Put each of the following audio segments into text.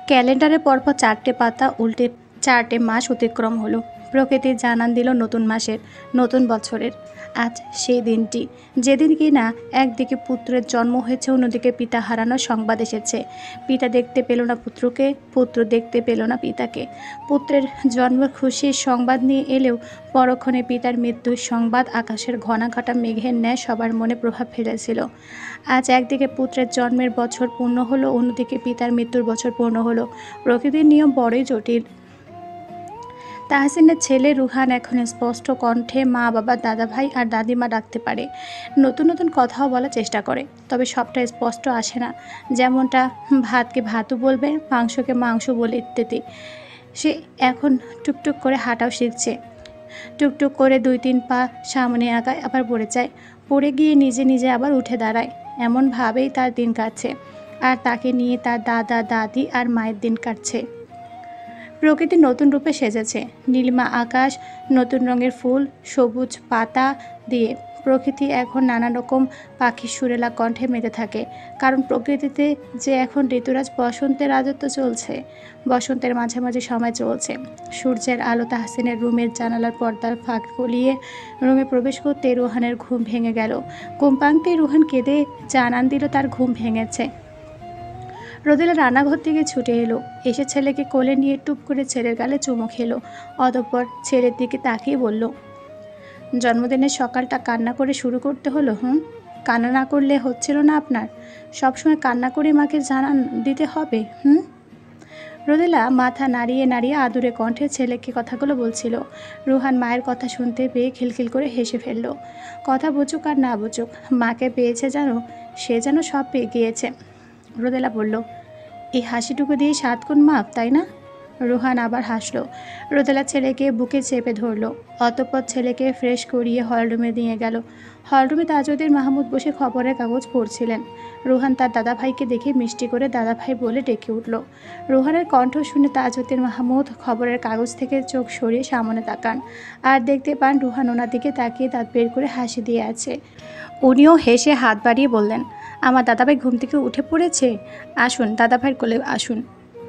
ক্যালেন্ডারে পরপর 4টে পাতা উল্টে 4টে মাস অতিক্রম হলো। প্রকৃতি জানান দিল নতুন মাসের, নতুন বছরের। আজ সেই দিনটি, যেদিন কিনা একদিকে পুত্রের জন্ম হয়েছে, অন্যদিকে পিতা হারানোর সংবাদ এসেছে। পিতা দেখতে পেল না পুত্রকে, পুত্র দেখতে পেল না পিতাকে। পুত্রের জন্মের খুশির সংবাদ নিয়ে এলেও পরক্ষণে পিতার মৃত্যুর সংবাদ আকাশের ঘনাঘটা মেঘের ন্যায় সবার মনে প্রভাব ফেলেছিল। আজ একদিকে পুত্রের জন্মের বছর পূর্ণ হলো, অন্যদিকে পিতার মৃত্যুর বছর পূর্ণ হলো। প্রকৃতির নিয়ম বড়ই জটিল। তাহসিনের ছেলে রুহান এখন স্পষ্ট কণ্ঠে মা, বাবা, দাদা ভাই আর দাদিমা ডাকতে পারে। নতুন নতুন কথাও বলার চেষ্টা করে, তবে সবটা স্পষ্ট আসে না। যেমনটা ভাতকে ভাতও বলবে, মাংসকে মাংস বলে ইত্যাদি। সে এখন টুকটুক করে হাঁটাও শিখছে। টুকটুক করে 2-3 পা সামনে আগায়, আবার পড়ে যায়। পড়ে গিয়ে নিজে নিজে আবার উঠে দাঁড়ায়। এমনভাবেই তার দিন কাটছে, আর তাকে নিয়ে তার দাদা, দাদি আর মায়ের দিন কাটছে। প্রকৃতি নতুন রূপে সেজেছে। নীলিমা আকাশ, নতুন রঙের ফুল, সবুজ পাতা দিয়ে প্রকৃতি এখন নানা রকম পাখির সুরেলা কণ্ঠে মেতে থাকে। কারণ প্রকৃতিতে যে এখন ঋতুরাজ বসন্তের রাজত্ব চলছে। বসন্তের মাঝামাঝি সময় চলছে। সূর্যের আলো তাহসিনের রুমের জানালার পর্দার ফাঁক গলিয়ে রুমে প্রবেশ করতে রুহানের ঘুম ভেঙে গেল। ঘুম ভাঙতেই রুহান কেঁদে জানান দিল তার ঘুম ভেঙেছে। রোদেলা রান্নাঘর থেকে ছুটে এলো, এসে ছেলেকে কোলে নিয়ে টুপ করে ছেলের গালে চুমু খেলো। অতঃপর ছেলের দিকে তাকিয়ে বলল, জন্মদিনের সকালটা কান্না করে শুরু করতে হলো? কান্না না করলে হচ্ছিল না আপনার? সবসময় কান্না করে মাকে জানান দিতে হবে? রোদেলা মাথা নাড়িয়ে নাড়িয়ে আদুরে কণ্ঠে ছেলেকে কথাগুলো বলছিল। রুহান মায়ের কথা শুনতে পেয়ে খিলখিল করে হেসে ফেলল। কথা বুঝুক আর না বুঝুক, মাকে পেয়েছে জানো, সে যেন সব পেয়ে গিয়েছে। রোদেলা বলল, এই হাসিটুকু দিয়ে 7 গুণ মাপ, তাই না? রুহান আবার হাসল। রোদেলা ছেলেকে বুকে চেপে ধরল। অতঃপর ছেলেকে ফ্রেশ করিয়ে হলরুমে নিয়ে গেল। হলরুমে তাজউদ্দিন মাহমুদ বসে খবরের কাগজ পড়ছিলেন। রুহান তার দাদাভাইকে দেখে মিষ্টি করে দাদাভাই বলে ডেকে উঠল। রুহানের কণ্ঠ শুনে তাজউদ্দিন মাহমুদ খবরের কাগজ থেকে চোখ সরিয়ে সামনে তাকান, আর দেখতে পান রুহান ওনার দিকে তাকিয়ে দাঁত বের করে হাসি দিয়ে আছে। উনিও হেসে হাত বাড়িয়ে বললেন, আমার দাদাভাই ঘুম থেকে উঠে পড়েছে, আসুন দাদাভাইয়ের কোলে আসুন।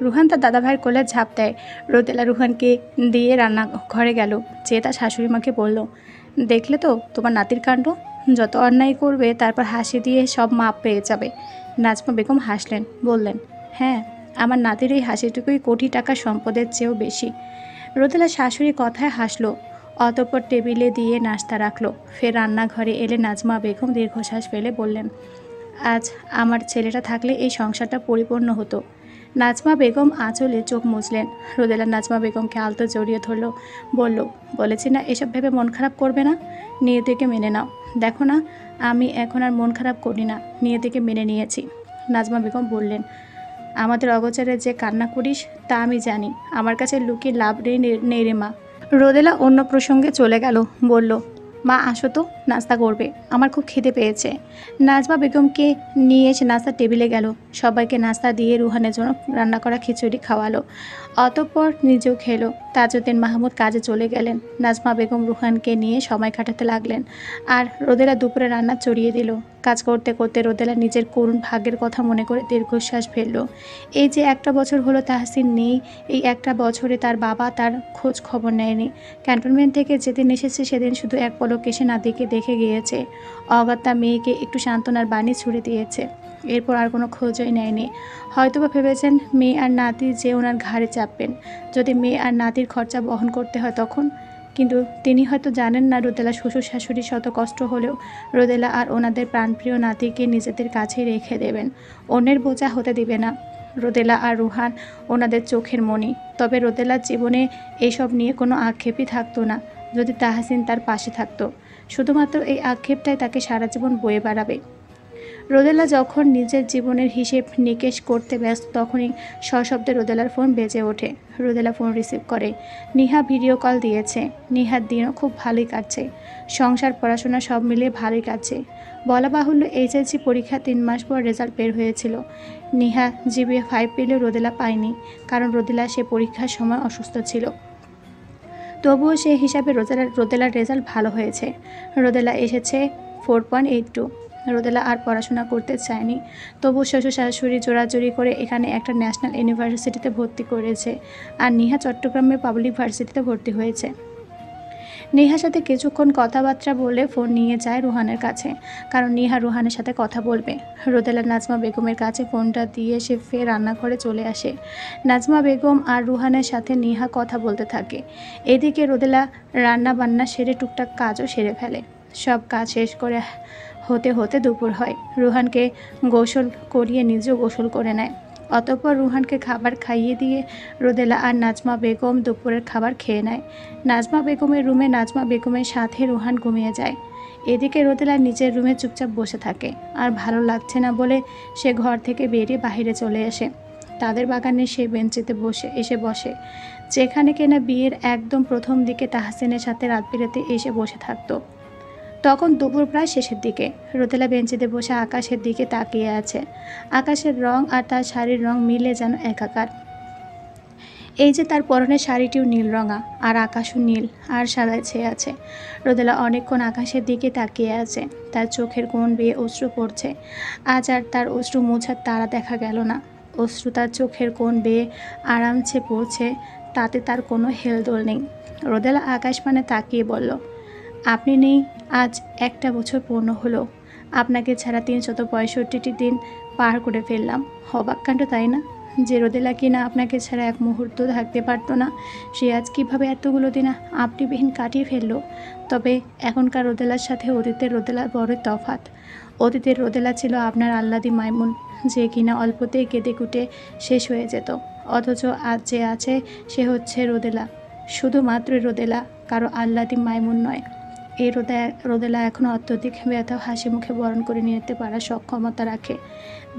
রুহান তার দাদাভাইয়ের কোলে ঝাঁপ দেয়। রোদেলা রুহানকে দিয়ে রান্নাঘরে গেল, যে তার শাশুড়ি মাকে বলল, দেখলে তো তোমার নাতির কাণ্ড, যত অন্যায় করবে তারপর হাসি দিয়ে সব মাপ পেয়ে যাবে। নাজমা বেগম হাসলেন, বললেন, হ্যাঁ, আমার নাতির এই হাসিটুকুই কোটি টাকা সম্পদের চেয়েও বেশি। রোদেলা শাশুড়ির কথায় হাসলো। অতঃপর টেবিলে দিয়ে নাস্তা রাখলো। ফের রান্নাঘরে এলে নাজমা বেগম দীর্ঘশ্বাস ফেলে বললেন, আজ আমার ছেলেটা থাকলে এই সংসারটা পরিপূর্ণ হতো। নাজমা বেগম আঁচলে চোখ মুছলেন। রোদেলা নাজমা বেগমকে আলতো জড়িয়ে ধরল, বলল, বলেছি না এসব ভেবে মন খারাপ করবে না, নিয়তিকে মেনে নাও। দেখো না, আমি এখন আর মন খারাপ করি না, নিয়তিকে মেনে নিয়েছি। নাজমা বেগম বললেন, আমাদের অগোচরে যে কান্না করিস তা আমি জানি, আমার কাছে লুকিয়ে লাভ নেই রে মা। রোদেলা অন্য প্রসঙ্গে চলে গেল, বলল, মা আসো তো, নাস্তা করবে, আমার খুব খিদে পেয়েছে। নাজমা বেগমকে নিয়ে এসে নাস্তার টেবিলে গেল। সবাইকে নাস্তা দিয়ে রুহানের জন্য রান্না করা খিচুড়ি খাওয়ালো। অতঃপর নিজেও খেলো। তাজউদ্দিন মাহমুদ কাজে চলে গেলেন। নাজমা বেগম রুহানকে নিয়ে সময় কাটাতে লাগলেন, আর রোদেলা দুপুরে রান্না চড়িয়ে দিল। কাজ করতে করতে রোদেলা নিজের করুণ ভাগ্যের কথা মনে করে দীর্ঘশ্বাস ফেলল। এই যে একটা বছর হলো তাহসিন নেই, এই একটা বছরে তার বাবা তার খোঁজ খবর নেয়নি। ক্যান্টনমেন্ট থেকে যেদিন এসেছে সেদিন শুধু এক পলক এসে নাতিকে দেখে গিয়েছে। অগত্যা মেয়েকে একটু সান্ত্বনার বাণী ছুড়ে দিয়েছে। এরপর আর কোনো খোঁজই নেয়নি। হয়তোবা ভেবেছেন মেয়ে আর নাতি যে ওনার ঘাড়ে চাপবেন, যদি মেয়ে আর নাতির খরচা বহন করতে হয় তখন। কিন্তু তিনি হয়তো জানেন না, রোদেলা শ্বশুর শাশুড়ির শত কষ্ট হলেও রোদেলা আর ওনাদের প্রাণপ্রিয় নাতিকে নিজেদের কাছেই রেখে দেবেন, অন্যের বোঝা হতে দিবে না। রোদেলা আর রুহান ওনাদের চোখের মণি। তবে রোদেলার জীবনে এসব নিয়ে কোনো আক্ষেপই থাকতো না যদি তাহসিন তার পাশে থাকতো। শুধুমাত্র এই আক্ষেপটাই তাকে সারা জীবন বয়ে বেড়াবে। রোদেলা যখন নিজের জীবনের হিসেব নিকেশ করতে ব্যস্ত, তখনই সশব্দে রোদেলার ফোন বেজে ওঠে। রোদেলা ফোন রিসিভ করে। নিহা ভিডিও কল দিয়েছে। নিহার দিনও খুব ভালোই কাটছে। সংসার, পড়াশোনা সব মিলিয়ে ভালোই কাটছে। বলা বাহুল্য, এইচএসসি পরীক্ষা 3 মাস পর রেজাল্ট বের হয়েছিল। নিহা জিপিএ 5 পেলেও রোদেলা পায়নি, কারণ রোদেলা সে পরীক্ষার সময় অসুস্থ ছিল। তবুও সে হিসাবে রোদেলার রেজাল্ট ভালো হয়েছে। রোদেলা এসেছে 4.82। রোদেলা আর পড়াশোনা করতে চায়নি, তবু শ্বশুর শাশুড়ি জোরাজুরি করে এখানে একটা ন্যাশনাল ইউনিভার্সিটিতে ভর্তি করেছে, আর নিহা চট্টগ্রামের পাবলিক ভার্সিটিতে ভর্তি হয়েছে। নেহার সাথে কিছুক্ষণ কথাবার্তা বলে ফোন নিয়ে যায় রুহানের কাছে, কারণ নেহা রুহানের সাথে কথা বলবে। রোদেলা নাজমা বেগমের কাছে ফোনটা দিয়ে সে ফের রান্নাঘরে চলে আসে। নাজমা বেগম আর রুহানের সাথে নেহা কথা বলতে থাকে। এদিকে রোদেলা রান্না বান্না সেরে টুকটাক কাজও সেরে ফেলে। সব কাজ শেষ করে হতে হতে দুপুর হয়। রুহানকে গোসল করিয়ে নিজেও গোসল করে নেয়। অতঃপর রুহানকে খাবার খাইয়ে দিয়ে রোদেলা আর নাজমা বেগম দুপুরের খাবার খেয়ে নেয়। নাজমা বেগমের রুমে নাজমা বেগমের সাথে রুহান ঘুমিয়ে যায়। এদিকে রোদেলা নিজের রুমে চুপচাপ বসে থাকে, আর ভালো লাগছে না বলে সে ঘর থেকে বেরিয়ে বাইরে চলে আসে। তাদের বাগানে সে বেঞ্চিতে বসে, যেখানে কিনা বিয়ের একদম প্রথম দিকে তাহসিনের সাথে রাত বিরাতে এসে বসে থাকতো। তখন দুপুর প্রায় শেষের দিকে। রোদেলা বেঞ্চিতে বসে আকাশের দিকে তাকিয়ে আছে। আকাশের রং আর তার শাড়ির রং মিলে যেন একাকার। এই যে তার পরনের শাড়িটিও নীল রঙা, আর আকাশও নীল আর সাদায় ছেয়ে আছে। রোদেলা অনেকক্ষণ আকাশের দিকে তাকিয়ে আছে। তার চোখের কোণ বেয়ে অশ্রু পড়ছে। আজ আর তার অশ্রু মোছার তারা দেখা গেল না। অশ্রু তার চোখের কোণ বেয়ে আরামসে পড়ছে, তাতে তার কোনো হেলদোল নেই। রোদেলা আকাশপানে তাকিয়ে বলল, আপনি নেই আজ 1টা বছর পূর্ণ হলো। আপনাকে ছাড়া 365টি দিন পার করে ফেললাম। অবাক কাণ্ড, তাই না? যে রোদেলা কিনা আপনাকে ছাড়া এক মুহূর্ত থাকতে পারতো না, সে আজ কীভাবে এতগুলো দিন আপনিবিহীন কাটিয়ে ফেললো। তবে এখনকার রোদেলার সাথে অতীতের রোদেলার বড় তফাৎ। অতীতের রোদেলা ছিল আপনার আহ্লাদি মাইমুন, যে কিনা অল্পতেই কেঁদে কুটে শেষ হয়ে যেত। অথচ আজ যে আছে সে হচ্ছে রোদেলা, শুধুমাত্রই রোদেলা, কারো আহ্লাদি মাইমুন নয়। এই রোদেলা এখনও অত্যধিক ব্যথা হাসি মুখে বরণ করে নিতে পারার সক্ষমতা রাখে।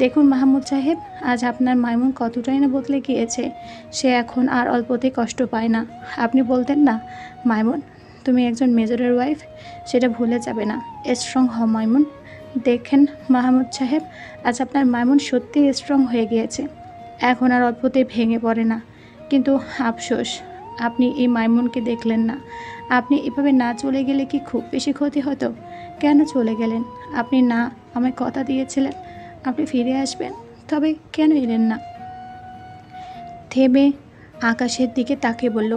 দেখুন মাহমুদ সাহেব, আজ আপনার মাইমুন কতটাই না বদলে গিয়েছে। সে এখন আর অল্পতেই কষ্ট পায় না। আপনি বলতেন না, মাইমুন তুমি একজন মেজরের ওয়াইফ, সেটা ভুলে যাবে না। স্ট্রং হও মাইমুন। দেখেন মাহমুদ সাহেব, আজ আপনার মাইমুন সত্যিই স্ট্রং হয়ে গিয়েছে, এখন আর অল্পতেই ভেঙে পড়ে না। কিন্তু আফসোস, আপনি এই মাইমুনকে দেখলেন না। আপনি এভাবে না চলে গেলে কি খুব বেশি ক্ষতি হতো? কেন চলে গেলেন? আপনি না আমায় কথা দিয়েছিলেন আপনি ফিরে আসবেন, তবে কেন এলেন না? থেমে আকাশের দিকে তাকিয়ে বলল,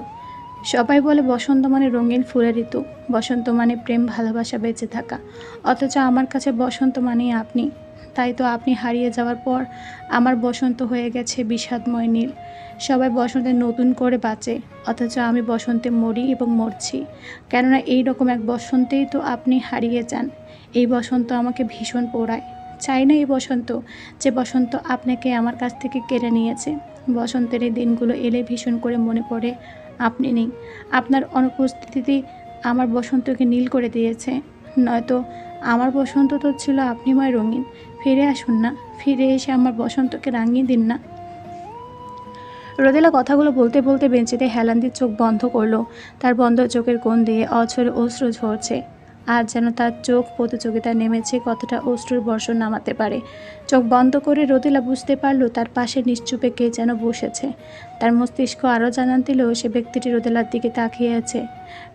সবাই বলে বসন্ত মানে রঙিন ফুলের ঋতু, বসন্ত মানে প্রেম ভালোবাসা বেঁচে থাকা, অথচ আমার কাছে বসন্ত মানেই আপনি। তাই তো আপনি হারিয়ে যাওয়ার পর আমার বসন্ত হয়ে গেছে বিষাদময় নীল। সবাই বসন্তে নতুন করে বাঁচে, অথচ আমি বসন্তে মরি এবং মরছি। কেননা এই রকম এক বসন্তেই তো আপনি হারিয়ে যান। এই বসন্ত আমাকে ভীষণ পোড়ায়। চাই না এই বসন্ত, যে বসন্ত আপনাকে আমার কাছ থেকে কেড়ে নিয়েছে। বসন্তের এই দিনগুলো এলে ভীষণ করে মনে পড়ে আপনি নেই। আপনার অনুপস্থিতি আমার বসন্তকে নীল করে দিয়েছে। নয়তো আমার বসন্ত তো ছিল আপনিময় রঙিন। ফিরে আসুন না, ফিরে এসে আমার বসন্তকে রাঙিয়ে দিন না। রোদেলা কথাগুলো বলতে বলতে বেঞ্চিতে হেলান দিয়ে চোখ বন্ধ করলো। তার বন্ধ চোখের কোণ দিয়ে অঝরে অশ্রু ঝরছে। আজ যেন তার চোখ প্রতিযোগিতায় নেমেছে কতটা অশ্রুর বর্ষণ নামাতে পারে। চোখ বন্ধ করে রোদেলা বুঝতে পারল তার পাশে নিশ্চুপে কে যেন বসেছে। তার মস্তিষ্ক আরও জানান দিল সে ব্যক্তিটি রোদেলার দিকে তাকিয়ে আছে।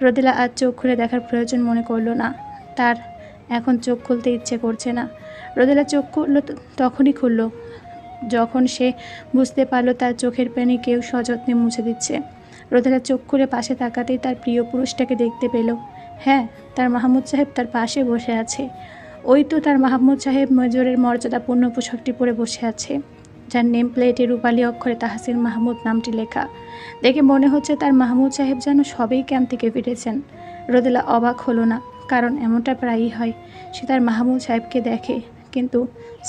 রোদেলা আজ চোখ খুলে দেখার প্রয়োজন মনে করল না। তার এখন চোখ খুলতে ইচ্ছে করছে না। রোদেলা চোখ খুলল তখনই খুলল যখন সে বুঝতে পারল তার চোখের পানি কেউ সযত্নে মুছে দিচ্ছে। রোদেলা চোখ খুলে পাশে তাকাতেই তার প্রিয় পুরুষটাকে দেখতে পেল। হ্যাঁ, তার মাহমুদ সাহেব তার পাশে বসে আছে। ওই তো তার মাহমুদ সাহেব মেজরের মর্যাদাপূর্ণ পোশাকটি পরে বসে আছে, যার নেম প্লেটে রূপালী অক্ষরে তাহসিন মাহমুদ নামটি লেখা। দেখে মনে হচ্ছে তার মাহমুদ সাহেব যেন সবেই ক্যাম্প থেকে ফিরেছেন। রোদেলা অবাক হলো না, কারণ এমনটা প্রায়ই হয়। সে তার মাহমুদ সাহেবকে দেখে, কিন্তু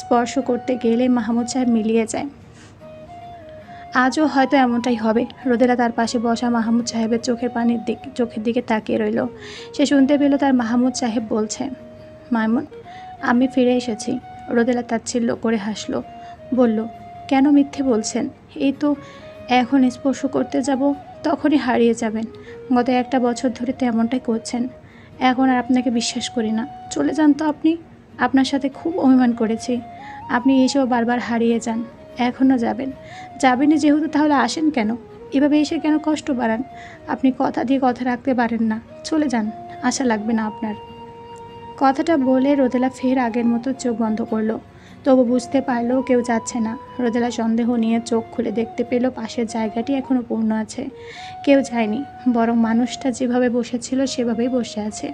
স্পর্শ করতে গেলে মাহমুদ সাহেব মিলিয়ে যায়। আজও হয়তো এমনটাই হবে। রোদেলা তার পাশে বসা মাহমুদ সাহেবের চোখের দিকে তাকিয়ে রইল। সে শুনতে পেল তার মাহমুদ সাহেব বলছে, মাইমুন আমি ফিরে এসেছি। রোদেলা তাচ্ছিল্য করে হাসল, বলল, কেন মিথ্যে বলছেন? এই তো এখন স্পর্শ করতে যাব তখনই হারিয়ে যাবেন। গত 1টা বছর ধরে তো এমনটাই করছেন। এখন আর আপনাকে বিশ্বাস করি না। চলে যান তো আপনি। আপনার সাথে খুব অভিমান করেছি। আপনি এসেও বারবার হারিয়ে যান। এখনও যাবেনই যেহেতু, তাহলে আসেন কেন? এভাবে এসে কেন কষ্ট বাড়ান? আপনি কথা দিয়ে কথা রাখতে পারেন না। চলে যান, আশা লাগবে না আপনার। কথাটা বলে রোদেলা ফের আগের মতো চোখ বন্ধ করলো। তবু বুঝতে পারলো কেউ যাচ্ছে না। রোদেলা সন্দেহ নিয়ে চোখ খুলে দেখতে পেল পাশের জায়গাটি এখনও পূর্ণ আছে, কেউ যায়নি, বরং মানুষটা যেভাবে বসেছিল সেভাবেই বসে আছে।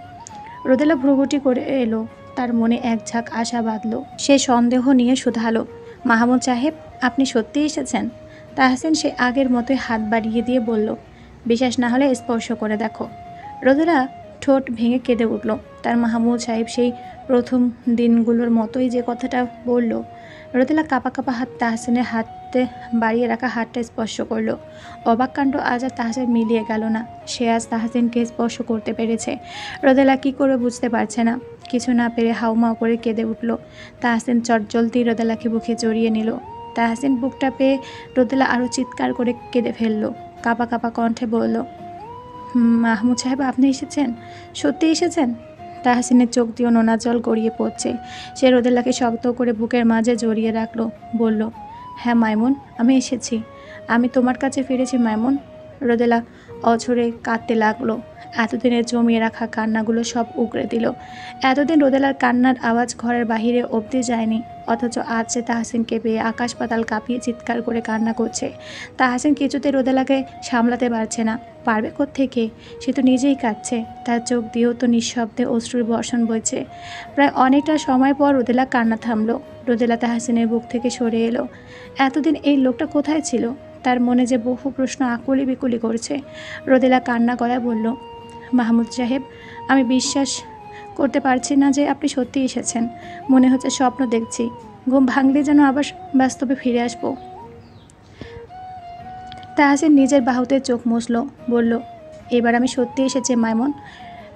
রোদেলা ভ্রুকুটি করে এলো, তার মনে এক ঝাঁক আশা বাঁধল। সে সন্দেহ নিয়ে শুধালো, মাহমুদ সাহেব, আপনি সত্যিই এসেছেন? তাহসিন সে আগের মতোই হাত বাড়িয়ে দিয়ে বলল, বিশ্বাস না হলে স্পর্শ করে দেখো। রোদেলা ঠোঁট ভেঙে কেঁদে উঠল। তার মাহমুদ সাহেব সেই প্রথম দিনগুলোর মতোই যে কথাটা বলল। রোদেলা কাঁপা কাঁপা হাত তাহসিনের হাতে বাড়িয়ে রাখা হাতটা স্পর্শ করলো। অবাক কাণ্ড আজ আর তাহসিন মিলিয়ে গেল না। সে আজ তাহসিনকে স্পর্শ করতে পেরেছে। রোদেলা কী করে বুঝতে পারছে না। কিছু না পেরে হাউমাউ করে কেঁদে উঠল। তাহসিন চটজলদি রোদেলাকে বুকে জড়িয়ে নিল। তাহসিন বুকটা পেয়ে রোদেলা আরও চিৎকার করে কেঁদে ফেলল। কাঁপা কাঁপা কণ্ঠে বলল, মাহমুদ সাহেব, আপনি এসেছেন? সত্যি এসেছেন? তাহসিনের চোখ দিয়ে নোনা জল গড়িয়ে পড়ছে। সে রোদেলাকে শক্ত করে বুকের মাঝে জড়িয়ে রাখলো। বলল, হ্যাঁ মাইমুন, আমি এসেছি। আমি তোমার কাছে ফিরেছি মাইমুন। রোদেলা অঝরে কাঁদতে লাগলো। এতদিনের জমিয়ে রাখা কান্নাগুলো সব উগড়ে দিল। এতদিন রোদেলার কান্নার আওয়াজ ঘরের বাহিরে অবধি যায়নি, অথচ আজ সে তাহসিনকে পেয়ে আকাশ পাতাল কাঁপিয়ে চিৎকার করে কান্না করছে। তাহসিন কিছুতে রোদেলাকে সামলাতে পারছে না। পারবে কোত্থেকে? সে তো নিজেই কাঁদছে। তার চোখ দিয়েও তো নিঃশব্দে অশ্রুর বর্ষণ বইছে। প্রায় অনেকটা সময় পর রোদেলা কান্না থামলো। রোদেলা তাহসিনের বুক থেকে সরে এলো। এতদিন এই লোকটা কোথায় ছিল? তার মনে যে বহু প্রশ্ন আকুলি বিকুলি করছে। রোদেলা কান্না গলায় বলল, মাহমুদ সাহেব, আমি বিশ্বাস করতে পারছি না যে আপনি সত্যি এসেছেন। মনে হচ্ছে স্বপ্ন দেখছি। ঘুম ভাঙলে যেন আবার বাস্তবে ফিরে আসবো। তাহসিন নিজের বাহুতে চোখ মুছল, বলল, এবার আমি সত্যি এসেছি মাইমুন।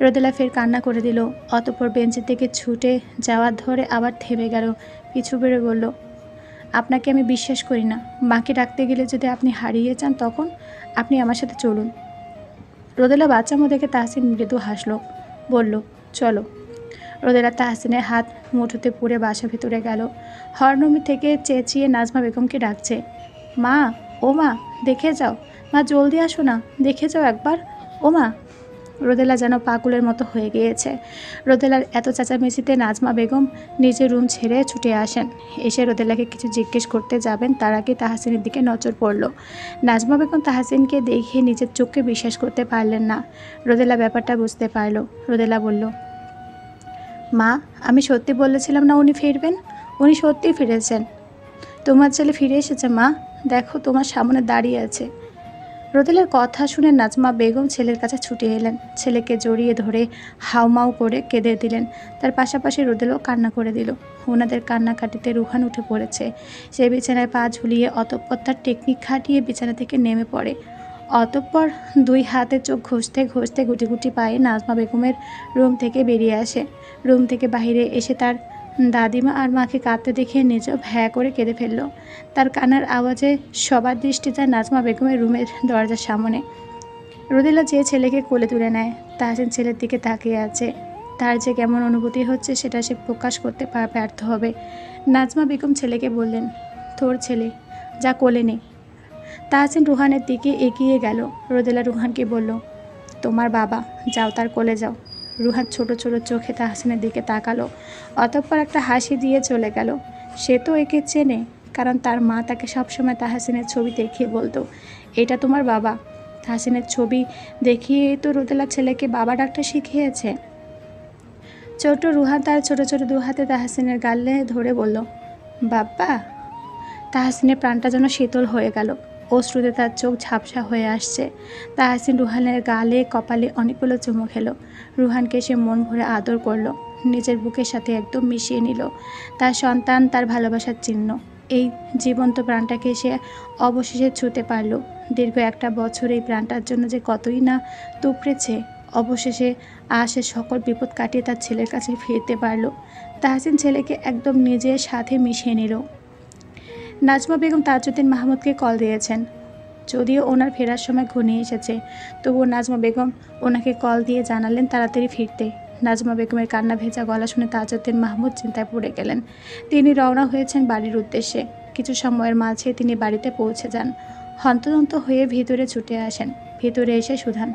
রোদেলা ফের কান্না করে দিল। অতঃপর বেঞ্চের থেকে ছুটে যাওয়ার ধরে আবার থেমে গেল। পিছু বেড়ে বলল, আপনাকে আমি বিশ্বাস করি না। মাকে ডাকতে গেলে যদি আপনি হারিয়ে যান, তখন আপনি আমার সাথে চলুন। রোদেলা বাচ্চামো দেখে তাহসিন মৃদু হাসলো, বলল, চলো। রোদেলা তাহসিনের হাত মুঠোতে পুড়ে বাসা ভিতরে গেল। হরনমি থেকে চেঁচিয়ে নাজমা বেগমকে ডাকছে, মা, ও মা, দেখে যাও। মা, জলদি আসো না, দেখে যাও একবার। ও মা। রোদেলা যেন পাগলের মতো হয়ে গিয়েছে। রোদেলার এত চেঁচামেচিতে নাজমা বেগম নিজের রুম ছেড়ে ছুটে আসেন। এসে রোদেলাকে কিছু জিজ্ঞেস করতে যাবেন, তার আগে তাহসিনের দিকে নজর পড়ল। নাজমা বেগম তাহসিনকে দেখে নিজের চোখকে বিশ্বাস করতে পারলেন না। রোদেলা ব্যাপারটা বুঝতে পারল। রোদেলা বলল, মা, আমি সত্যি বলেছিলাম না উনি ফিরবেন? উনি সত্যিই ফিরেছেন। তোমার ছেলে ফিরে এসেছে মা, দেখো তোমার সামনে দাঁড়িয়ে আছে। রোদেলার কথা শুনে নাজমা বেগম ছেলের কাছে ছুটে এলেন। ছেলেকে জড়িয়ে ধরে হাউমাউ করে কেঁদে দিলেন। তার পাশাপাশি রোদেলাও কান্না করে দিল। ওনাদের কান্নাকাটিতে রুহান উঠে পড়েছে। সে বিছানায় পা ঝুলিয়ে অতঃপর তার টেকনিক খাটিয়ে বিছানা থেকে নেমে পড়ে। অতঃপর দুই হাতে চোখ ঘষতে ঘষতে গুটি গুটি পায়ে নাজমা বেগমের রুম থেকে বেরিয়ে আসে। রুম থেকে বাইরে এসে তার দাদিমা আর মাকে কাঁদতে দেখে নিজেও ভ্যা করে কেঁদে ফেলল। তার কান্নার আওয়াজে সবার দৃষ্টি যায় নাজমা বেগমের রুমের দরজার সামনে। রোদেলা যে ছেলেকে কোলে তুলে নেয়, তাহসিন ছেলের দিকে তাকিয়ে আছে। তার যে কেমন অনুভূতি হচ্ছে সেটা সে প্রকাশ করতে ব্যর্থ হবে। নাজমা বেগম ছেলেকে বললেন, তোর ছেলে, যা কোলে নে। তাহসিন রুহানের দিকে এগিয়ে গেল। রোদেলা রুহানকে বলল, তোমার বাবা, যাও তার কোলে যাও। রুহান ছোট ছোট চোখে তাহসিনের দিকে তাকালো। অতঃপর একটা হাসি দিয়ে চলে গেল। সে তো একে চেনে, কারণ তার মা তাকে সবসময় তাহসিনের ছবি দেখিয়ে বলতো, এটা তোমার বাবা। তাহসিনের ছবি দেখিয়ে তো রোদেলা ছেলেকে বাবা ডাকটা শিখিয়েছে। ছোট রুহান তার ছোট ছোট দু হাতে তাহসিনের গালে ধরে বলল, বাবা। তাহসিনের প্রাণটা যেন শীতল হয়ে গেল। অশ্রুতে তার চোখ ঝাপসা হয়ে আসছে। তাহসিন রুহানের গালে কপালে অনেকগুলো চুমু খেলো। রুহানকে সে মন ভরে আদর করলো, নিজের বুকের সাথে একদম মিশিয়ে নিল। তার সন্তান, তার ভালোবাসার চিহ্ন, এই জীবন্ত প্রাণটাকে সে অবশেষে ছুঁতে পারল। দীর্ঘ একটা বছর এই প্রাণটার জন্য যে কতই না তুপড়েছে, অবশেষে সে সকল বিপদ কাটিয়ে তার ছেলের কাছে ফিরতে পারল। তাহসিন ছেলেকে একদম নিজের সাথে মিশিয়ে নিল। নাজমা বেগম তাজউদ্দিন মাহমুদকে কল দিয়েছেন। যদিও ওনার ফেরার সময় ঘনিয়ে এসেছে, তবুও নাজমা বেগম ওনাকে কল দিয়ে জানালেন তাড়াতাড়ি ফিরতে। নাজমা বেগমের কান্না ভেজা গলা শুনে তাজউদ্দিন মাহমুদ চিন্তায় পড়ে গেলেন। তিনি রওনা হয়েছেন বাড়ির উদ্দেশ্যে। কিছু সময়ের মাঝে তিনি বাড়িতে পৌঁছে যান। হন্তদন্ত হয়ে ভিতরে ছুটে আসেন। ভিতরে এসে সুধান,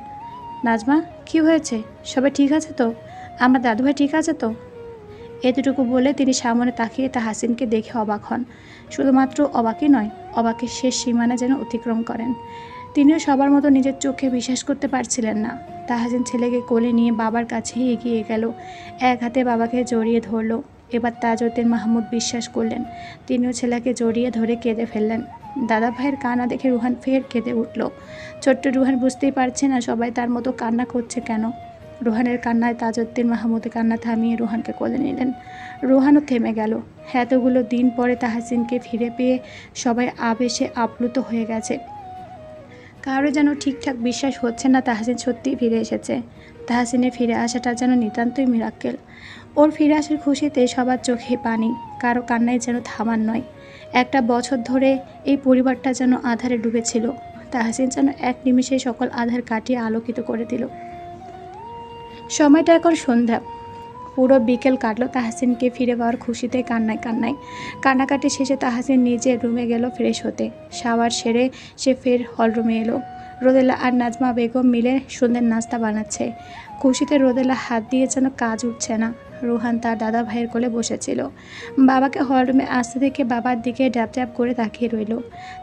নাজমা, কি হয়েছে? সবাই ঠিক আছে তো? আমার দাদুভাই ঠিক আছে তো? এতটুকু বলে তিনি সামনে তাকিয়ে তাহসিনকে দেখে অবাক হন। শুধুমাত্র অবাকই নয়, অবাকের শেষ সীমানা যেন অতিক্রম করেন। তিনিও সবার মতো নিজের চোখে বিশ্বাস করতে পারছিলেন না। তাহসিন ছেলেকে কোলে নিয়ে বাবার কাছে এগিয়ে গেল, এক হাতে বাবাকে জড়িয়ে ধরল। এবার তাজউদ্দিন মাহমুদ বিশ্বাস করলেন। তিনিও ছেলেকে জড়িয়ে ধরে কেঁদে ফেললেন। দাদা ভাইয়ের কান্না দেখে রুহান ফের কেঁদে উঠল। ছোট্ট রুহান বুঝতেই পারছে না সবাই তার মতো কান্না করছে কেন। রুহানের কান্নায় তাজউদ্দিন মাহমুদের কান্না থামিয়ে রুহানকে কোলে নিলেন। রুহানও থেমে গেল। এতগুলো দিন পরে তাহসিনকে ফিরে পেয়ে সবাই আবেশে আপ্লুত হয়ে গেছে। কারো যেন ঠিকঠাক বিশ্বাস হচ্ছে না তাহসিন সত্যিই ফিরে এসেছে। তাহসিনের ফিরে আসাটা যেন নিতান্তই মিরাক্কেল। ওর ফিরে আসার খুশিতে সবার চোখে পানি, কারো কান্নায় যেন থামার নয়। একটা বছর ধরে এই পরিবারটা যেন আঁধারে ডুবেছিল। তাহসিন যেন এক নিমিষে সকল আধার কাটিয়ে আলোকিত করে দিল। সময়টা এখন সন্ধ্যা। পুরো বিকেল কাটলো তাহসিনকে ফিরে পাওয়ার খুশিতে কান্নাকাটি শেষে তাহসিন নিজের রুমে গেল ফ্রেশ হতে। শাওয়ার সেরে সে ফের হলরুমে এলো। রোদেলা আর নাজমা বেগম মিলে সন্ধ্যের নাস্তা বানাচ্ছে। খুশিতে রোদেলা হাত দিয়ে যেন কাজ উঠছে না। রুহান তার দাদা ভাইয়ের কোলে বসেছিল। বাবাকে হলরুমে আসতে দেখে বাবার দিকে ড্যাপ ড্যাপ করে তাকিয়ে রইল।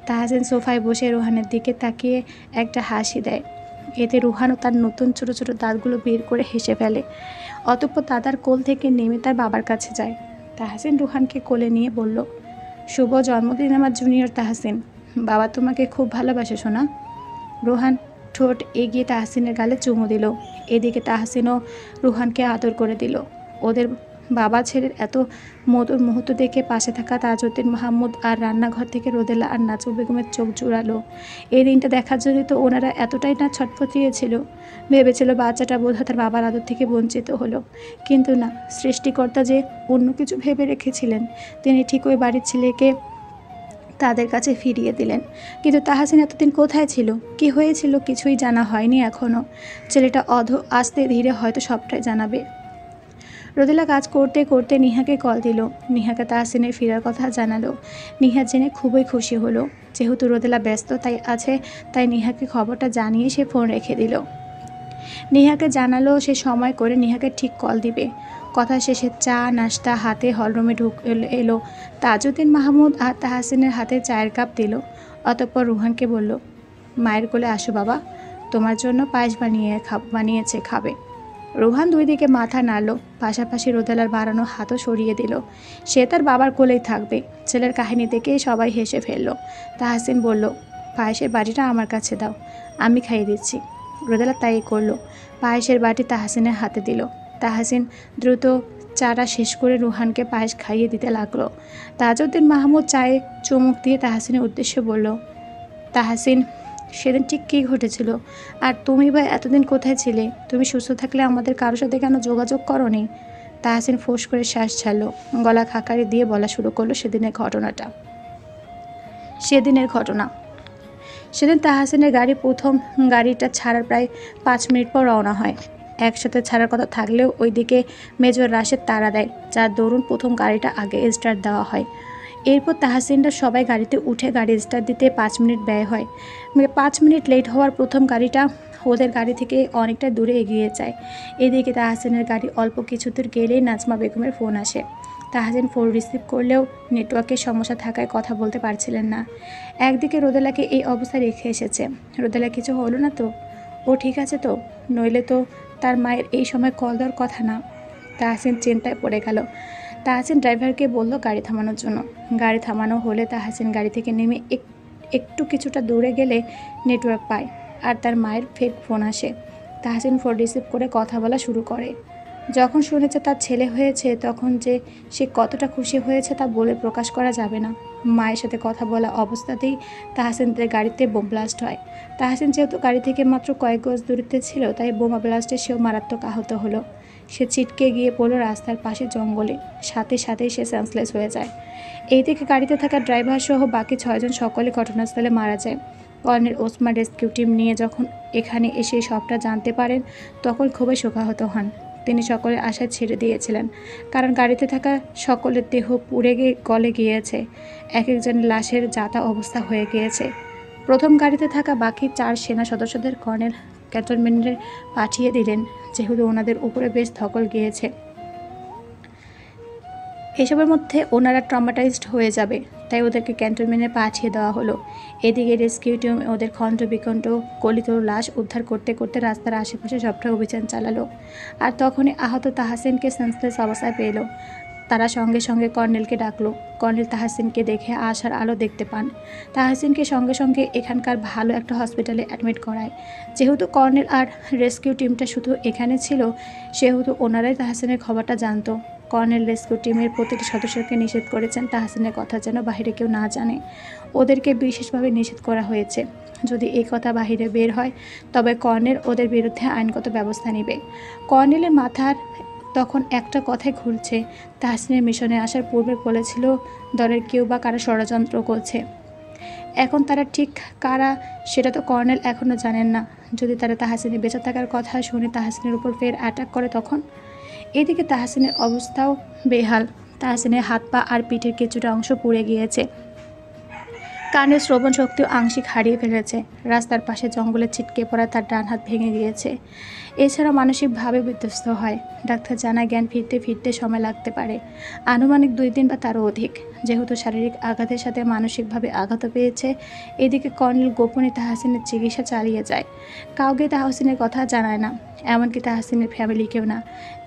তাহসিন সোফায় বসে রুহানের দিকে তাকিয়ে একটা হাসি দেয়। এতে রুহানও তার নতুন ছোট ছোট দাঁতগুলো বের করে হেসে ফেলে। অতঃপর দাদার কোল থেকে নেমে তার বাবার কাছে যায়। তাহসিন রুহানকে কোলে নিয়ে বলল, শুভ জন্মদিন আমার জুনিয়র তাহসিন। বাবা তোমাকে খুব ভালোবাসে সোনা। রুহান ঠোঁট এগিয়ে তাহসিনের গালে চুমু দিল। এদিকে তাহসিনও রুহানকে আদর করে দিল। ওদের বাবা ছেলের এত মধুর মুহূর্ত দেখে পাশে থাকা তাজউদ্দিন মাহমুদ আর রান্নাঘর থেকে রোদেলা আর নাজমা বেগমের চোখ জুড়ালো। এই দিনটা দেখার জন্য তো ওনারা এতটাই না ছটফটিয়েছিল। ভেবেছিল বাচ্চাটা বোধহয় তার বাবার আদর থেকে বঞ্চিত হলো। কিন্তু না, সৃষ্টিকর্তা যে অন্য কিছু ভেবে রেখেছিলেন। তিনি ঠিক ওই বাড়ির ছেলেকে তাদের কাছে ফিরিয়ে দিলেন। কিন্তু তাহসিন এতদিন কোথায় ছিল, কি হয়েছিল কিছুই জানা হয়নি এখনও। ছেলেটা আস্তে ধীরে হয়তো সবটাই জানাবে। রোদেলা কাজ করতে করতে নিহাকে কল দিল। নিহাকে তাহসিনের ফেরার কথা জানালো। নিহা জেনে খুবই খুশি হলো। যেহেতু রোদেলা ব্যস্ত তাই নিহাকে খবরটা জানিয়ে সে ফোন রেখে দিল। নিহাকে জানালো সে সময় করে নিহাকে ঠিক কল দিবে। কথা শেষে চা নাস্তা হাতে হলরুমে এলো। তাজউদ্দিন মাহমুদ আর তাহসিনের হাতে চায়ের কাপ দিল। অতঃপর রুহানকে বলল, মায়ের কোলে আসো বাবা, তোমার জন্য পায়েস বানিয়েছে, খাবে। রুহান দুই দিকে মাথা নাড়ল, পাশাপাশি রোদেলার বাড়ানো হাতও সরিয়ে দিল। সে তার বাবার কোলেই থাকবে। ছেলের কাহিনী দেখেই সবাই হেসে ফেলল। তাহসিন বলল, পায়েসের বাটিটা আমার কাছে দাও, আমি খাইয়ে দিচ্ছি। রোদেলা তাই করল। পায়েসের বাটি তাহসিনের হাতে দিল। তাহসিন দ্রুত চাটা শেষ করে রুহানকে পায়েস খাইয়ে দিতে লাগলো। তাজউদ্দিন মাহমুদ চায়ে চুমুক দিয়ে তাহসিনের উদ্দেশ্যে বলল, তাহসিন, সেদিন ঠিক কী ঘটেছিল? আর তুমি বা এতদিন কোথায় ছিলে? তুমি সুস্থ থাকলে আমাদের কারোর সাথে কেন যোগাযোগ করনি? তাহসিন ফোঁস করে শ্বাস ছাড়লো। গলা খাকারি দিয়ে বলা শুরু করলো সেদিনের ঘটনা। সেদিন তাহসিনের গাড়িটা ছাড়ার প্রায় 5 মিনিট পর রওনা হয়। একসাথে ছাড়ার কথা থাকলেও ওইদিকে মেজর রাশেদ তাড়া দেয়, যার দরুন প্রথম গাড়িটা আগে স্টার্ট দেওয়া হয়। এরপর তাহসিনরা সবাই গাড়িতে উঠে গাড়ি স্টার্ট দিতে 5 মিনিট ব্যয় হয়। 5 মিনিট লেট হওয়ার প্রথম গাড়িটা ওদের গাড়ি থেকে অনেকটা দূরে এগিয়ে যায়। এদিকে তাহসিনের গাড়ি অল্প কিছু দূর গেলেই নাজমা বেগমের ফোন আসে। তাহসিন ফোন রিসিভ করলেও নেটওয়ার্কের সমস্যা থাকায় কথা বলতে পারছিলেন না। একদিকে রোদেলাকে এই অবস্থায় রেখে এসেছে। রোদেলা কিছু হলো না তো? ও ঠিক আছে তো? নইলে তো তার মায়ের এই সময় কল দেওয়ার কথা না। তাহসিন চিন্তায় পড়ে গেল। তাহসিন ড্রাইভারকে বলল গাড়ি থামানোর জন্য। গাড়ি থামানো হলে তাহসিন গাড়ি থেকে নেমে একটু কিছুটা দূরে গেলে নেটওয়ার্ক পায় আর তার মায়ের ফের ফোন আসে। তাহসিন ফোন রিসিভ করে কথা বলা শুরু করে। যখন শুনেছে তার ছেলে হয়েছে তখন যে সে কতটা খুশি হয়েছে তা বলে প্রকাশ করা যাবে না। মায়ের সাথে কথা বলা অবস্থাতেই তাহসিনদের গাড়িতে বোম ব্লাস্ট হয়। তাহসিন যেহেতু গাড়ি থেকে মাত্র কয়েক গজ দূরত্বে ছিল তাই বোমা ব্লাস্টে সেও মারাত্মক আহত হলো। সে ছিটকে গিয়ে পড়ল রাস্তার পাশে জঙ্গলে। সাথেই সে সেন্সলেস হয়ে যায়। এইদিকে গাড়িতে থাকা ড্রাইভার সহ বাকি 6 জন সকলে ঘটনাস্থলে মারা যায়। কর্নেল ওসমান রেস্কিউ টিম নিয়ে যখন এখানে এসে সবটা জানতে পারেন তখন খুবই শোকাহত হন। তিনি সকলের আশায় ছেড়ে দিয়েছিলেন, কারণ গাড়িতে থাকা সকলের দেহ পুড়ে গলে গিয়েছে। এক একজন লাশের যাতা অবস্থা হয়ে গিয়েছে। প্রথম গাড়িতে থাকা বাকি 4 সেনা সদস্যদের কর্নেল ক্যান্টনমেন্টে পাঠিয়ে দিলেন, যেহেতু ওনাদের উপরে বেশ ধকল গিয়েছে। এসবের মধ্যে ওনারা ট্রমাটাইজড হয়ে যাবে, তাই ওদেরকে ক্যান্টনমেন্টে পাঠিয়ে দেওয়া হলো। এদিকে রেস্কিউ টিম ওদের খণ্ড বিখণ্ড গলিত লাশ উদ্ধার করতে করতে রাস্তার আশেপাশে সবটা অভিযান চালালো। আর তখনই আহত তাহসিনকে সেন্সলেস অবস্থায় পেল। তারা সঙ্গে সঙ্গে কর্নেলকে ডাকলো। কর্নেল তাহসিনকে দেখে আশার আলো দেখতে পান। তাহসিনকে সঙ্গে সঙ্গে এখানকার ভালো একটা হসপিটালে অ্যাডমিট করায়। যেহেতু কর্নেল আর রেস্কিউ টিমটা শুধু এখানে ছিল, সেহেতু ওনারাই তাহসিনের খবরটা জানতো। কর্নেল রেস্কিউ টিমের প্রতিটি সদস্যকে নিষেধ করেছেন তাহসিনের কথা যেন বাইরে কেউ না জানে। ওদেরকে বিশেষভাবে নিষেধ করা হয়েছে। যদি এই কথা বাহিরে বের হয়, তবে কর্নেল ওদের বিরুদ্ধে আইনগত ব্যবস্থা নেবে। কর্নেলের মাথার তখন একটা কথাই ঘুরছে, তাহসিনের মিশনে আসার পূর্বে বলেছিল দলের কেউ বা কারা ষড়যন্ত্র করছে। এখন তারা ঠিক কারা সেটা তো কর্নেল এখনও জানেন না। যদি তারা তাহসিনের বেঁচে থাকার কথা শুনে তাহসিনের উপর ফের অ্যাটাক করে তখন। এদিকে তাহসিনের অবস্থাও বেহাল। তাহসিনের হাত পা আর পিঠের কিছুটা অংশ পুড়ে গিয়েছে। কানের শ্রবণ শক্তিও আংশিক হারিয়ে ফেলেছে। রাস্তার পাশে জঙ্গলে ছিটকে পড়া তার ডান হাত ভেঙে গিয়েছে। এছাড়া মানসিকভাবে বিধ্বস্ত হয়। ডাক্তার জানায় জ্ঞান ফিরতে ফিরতে সময় লাগতে পারে, আনুমানিক 2 দিন বা তারও অধিক। যেহেতু শারীরিক আঘাতের সাথে মানসিকভাবে আঘাত পেয়েছে, এদিকে কর্নেল গোপনে তাহসিনের চিকিৎসা চালিয়ে যায়। কাউকে তাহসিনের কথা জানায় না, এমনকি তাহসিনের ফ্যামিলিকেও না।